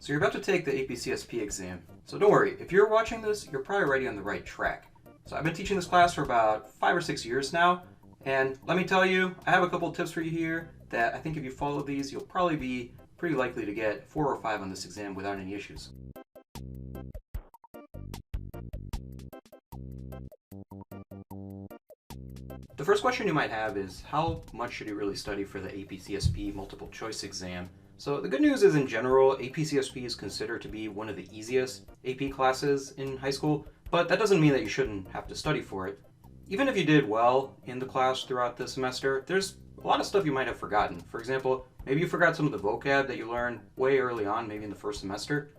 So you're about to take the AP CSP exam. So don't worry, if you're watching this, you're probably already on the right track. So I've been teaching this class for about 5 or 6 years now, and let me tell you, I have a couple tips for you here that I think if you follow these, you'll probably be pretty likely to get 4 or 5 on this exam without any issues. The first question you might have is, how much should you really study for the AP CSP multiple choice exam? So the good news is, in general, AP CSP is considered to be one of the easiest AP classes in high school, but that doesn't mean that you shouldn't have to study for it. Even if you did well in the class throughout the semester, there's a lot of stuff you might have forgotten. For example, maybe you forgot some of the vocab that you learned way early on, maybe in the first semester.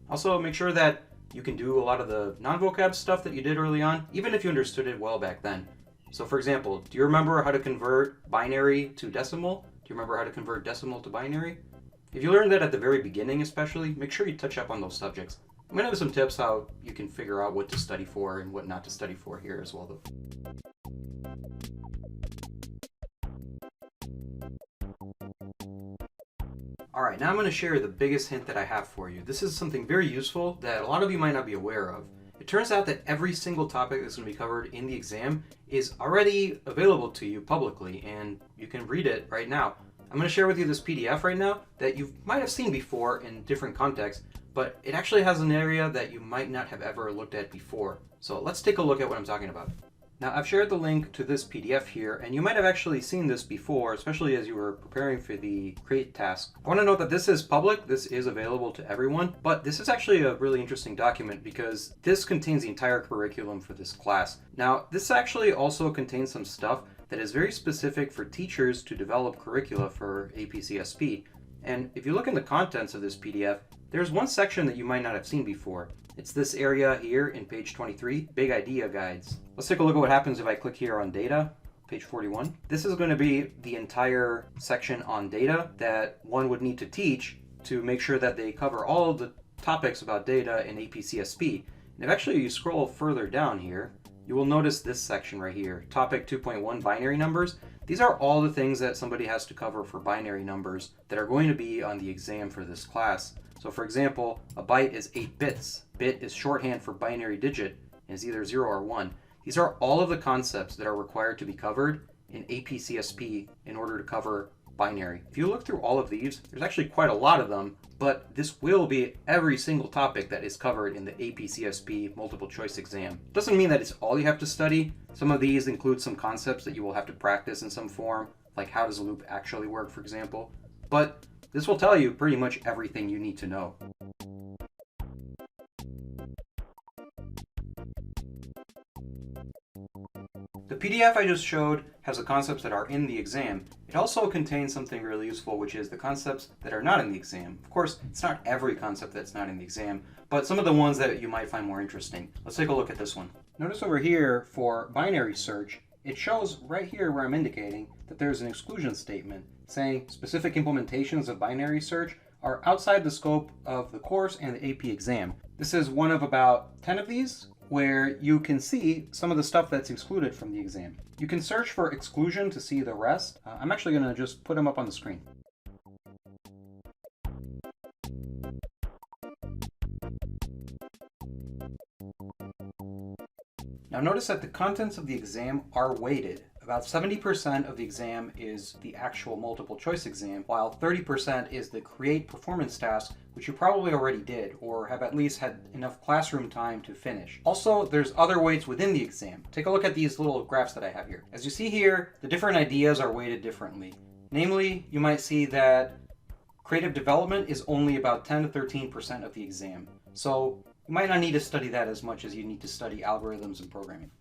Also, make sure that you can do a lot of the non-vocab stuff that you did early on, even if you understood it well back then. So for example, do you remember how to convert binary to decimal? Do you remember how to convert decimal to binary? If you learned that at the very beginning especially, make sure you touch up on those subjects. I'm going to have some tips how you can figure out what to study for and what not to study for here as well though. Alright, now I'm going to share the biggest hint that I have for you. This is something very useful that a lot of you might not be aware of. It turns out that every single topic that's going to be covered in the exam is already available to you publicly, and you can read it right now. I'm going to share with you this PDF right now that you might have seen before in different contexts, but it actually has an area that you might not have ever looked at before. So let's take a look at what I'm talking about. Now, I've shared the link to this PDF here, and you might have actually seen this before, especially as you were preparing for the create task. I want to note that this is public, this is available to everyone, but this is actually a really interesting document because this contains the entire curriculum for this class. Now, this actually also contains some stuff that is very specific for teachers to develop curricula for AP CSP. And if you look in the contents of this PDF, there's one section that you might not have seen before. It's this area here in page 23, Big Idea Guides. Let's take a look at what happens if I click here on data, page 41. This is going to be the entire section on data that one would need to teach to make sure that they cover all of the topics about data in AP CSP. And if actually you scroll further down here, you will notice this section right here, topic 2.1, binary numbers. These are all the things that somebody has to cover for binary numbers that are going to be on the exam for this class. So for example, a byte is 8 bits. Bit is shorthand for binary digit, and is either 0 or 1. These are all of the concepts that are required to be covered in AP CSP in order to cover binary. If you look through all of these, there's actually quite a lot of them, but this will be every single topic that is covered in the AP CSP multiple choice exam. Doesn't mean that it's all you have to study. Some of these include some concepts that you will have to practice in some form, like how does a loop actually work, for example. But this will tell you pretty much everything you need to know. The PDF I just showed has the concepts that are in the exam. It also contains something really useful, which is the concepts that are not in the exam. Of course, it's not every concept that's not in the exam, but some of the ones that you might find more interesting. Let's take a look at this one. Notice over here for binary search, it shows right here where I'm indicating that there's an exclusion statement saying specific implementations of binary search are outside the scope of the course and the AP exam. This is one of about 10 of these where you can see some of the stuff that's excluded from the exam. You can search for exclusion to see the rest. I'm actually going to just put them up on the screen. Now notice that the contents of the exam are weighted. About 70% of the exam is the actual multiple choice exam, while 30% is the create performance task, which you probably already did, or have at least had enough classroom time to finish. Also, there's other weights within the exam. Take a look at these little graphs that I have here. As you see here, the different ideas are weighted differently. Namely, you might see that creative development is only about 10 to 13% of the exam. So you might not need to study that as much as you need to study algorithms and programming.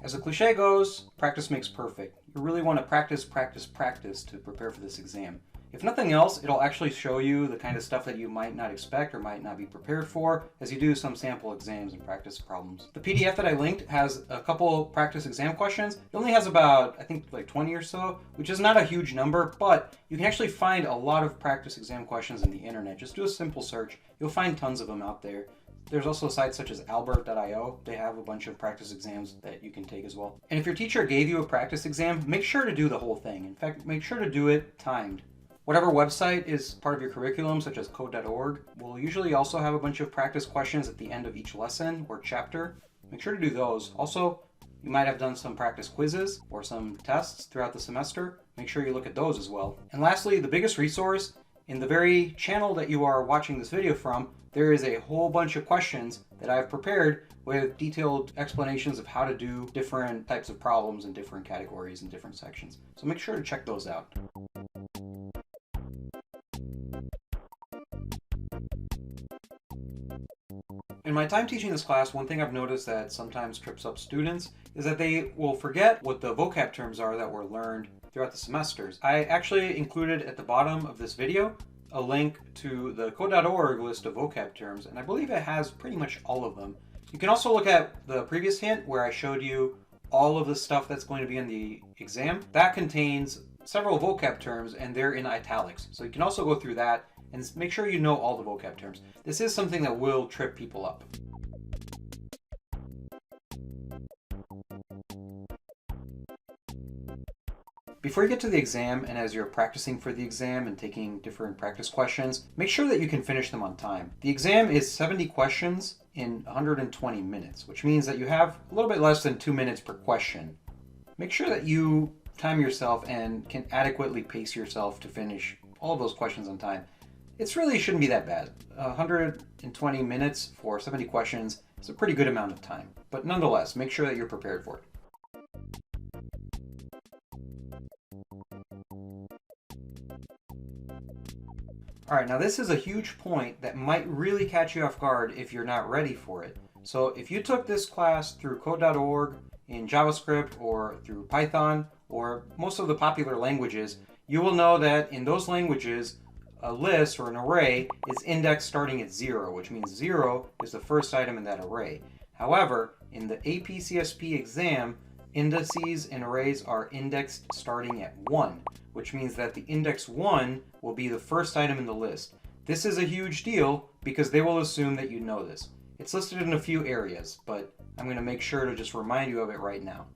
As the cliche goes, practice makes perfect. You really want to practice, practice, practice to prepare for this exam. If nothing else, it'll actually show you the kind of stuff that you might not expect or might not be prepared for as you do some sample exams and practice problems. The PDF that I linked has a couple practice exam questions. It only has about, I think, like 20 or so, which is not a huge number, but you can actually find a lot of practice exam questions on the internet. Just do a simple search. You'll find tons of them out there. There's also sites such as albert.io. They have a bunch of practice exams that you can take as well. And if your teacher gave you a practice exam, make sure to do the whole thing. In fact, make sure to do it timed. Whatever website is part of your curriculum, such as code.org, will usually also have a bunch of practice questions at the end of each lesson or chapter. Make sure to do those. Also, you might have done some practice quizzes or some tests throughout the semester. Make sure you look at those as well. And lastly, the biggest resource, in the very channel that you are watching this video from, there is a whole bunch of questions that I've prepared with detailed explanations of how to do different types of problems in different categories and different sections. So make sure to check those out. In my time teaching this class, one thing I've noticed that sometimes trips up students is that they will forget what the vocab terms are that were learned throughout the semesters. I actually included at the bottom of this video a link to the code.org list of vocab terms, and I believe it has pretty much all of them. You can also look at the previous hint where I showed you all of the stuff that's going to be in the exam. That contains several vocab terms and they're in italics. So you can also go through that and make sure you know all the vocab terms. This is something that will trip people up. Before you get to the exam, and as you're practicing for the exam and taking different practice questions, make sure that you can finish them on time. The exam is 70 questions in 120 minutes, which means that you have a little bit less than 2 minutes per question. Make sure that you time yourself and can adequately pace yourself to finish all of those questions on time. It really shouldn't be that bad. 120 minutes for 70 questions is a pretty good amount of time. But nonetheless, make sure that you're prepared for it. Alright, now this is a huge point that might really catch you off guard if you're not ready for it. So if you took this class through code.org in JavaScript or through Python or most of the popular languages, you will know that in those languages, a list or an array is indexed starting at 0, which means 0 is the first item in that array. However, in the AP CSP exam, indices and arrays are indexed starting at 1, which means that the index 1 will be the first item in the list. This is a huge deal because they will assume that you know this. It's listed in a few areas, but I'm going to make sure to just remind you of it right now.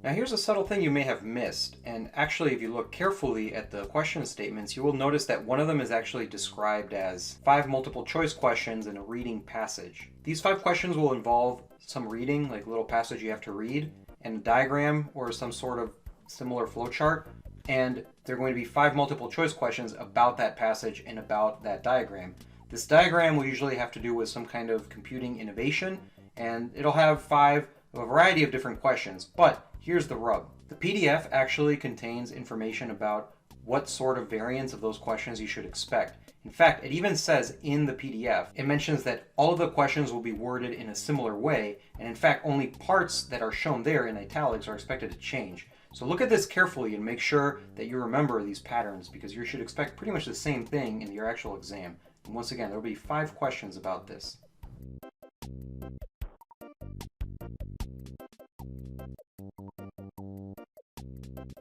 Now here's a subtle thing you may have missed, and actually if you look carefully at the question statements, you will notice that one of them is actually described as 5 multiple choice questions in a reading passage. These 5 questions will involve some reading, like a little passage you have to read, and a diagram or some sort of similar flowchart, and they're going to be 5 multiple choice questions about that passage and about that diagram. This diagram will usually have to do with some kind of computing innovation, and it'll have a variety of different questions, but here's the rub. The PDF actually contains information about what sort of variants of those questions you should expect. In fact, it even says in the PDF, it mentions that all of the questions will be worded in a similar way, and in fact, only parts that are shown there in italics are expected to change. So look at this carefully and make sure that you remember these patterns, because you should expect pretty much the same thing in your actual exam. And once again, there will be 5 questions about this.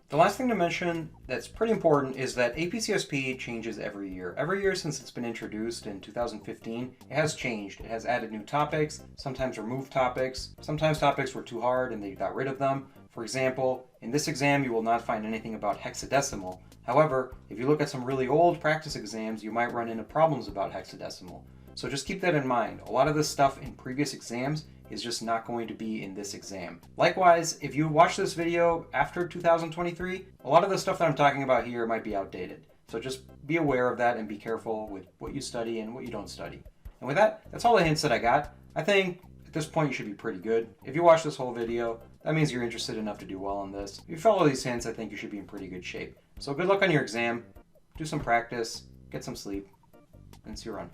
The last thing to mention that's pretty important is that AP CSP changes every year. Every year since it's been introduced in 2015, it has changed. It has added new topics, sometimes removed topics. Sometimes topics were too hard and they got rid of them. For example, in this exam you will not find anything about hexadecimal. However, if you look at some really old practice exams, you might run into problems about hexadecimal. So just keep that in mind. A lot of this stuff in previous exams is just not going to be in this exam. Likewise, if you watch this video after 2023, a lot of the stuff that I'm talking about here might be outdated. So just be aware of that and be careful with what you study and what you don't study. And with that, that's all the hints that I got. I think at this point you should be pretty good. If you watch this whole video, that means you're interested enough to do well on this. If you follow these hints, I think you should be in pretty good shape. So good luck on your exam, do some practice, get some sleep, and see you around.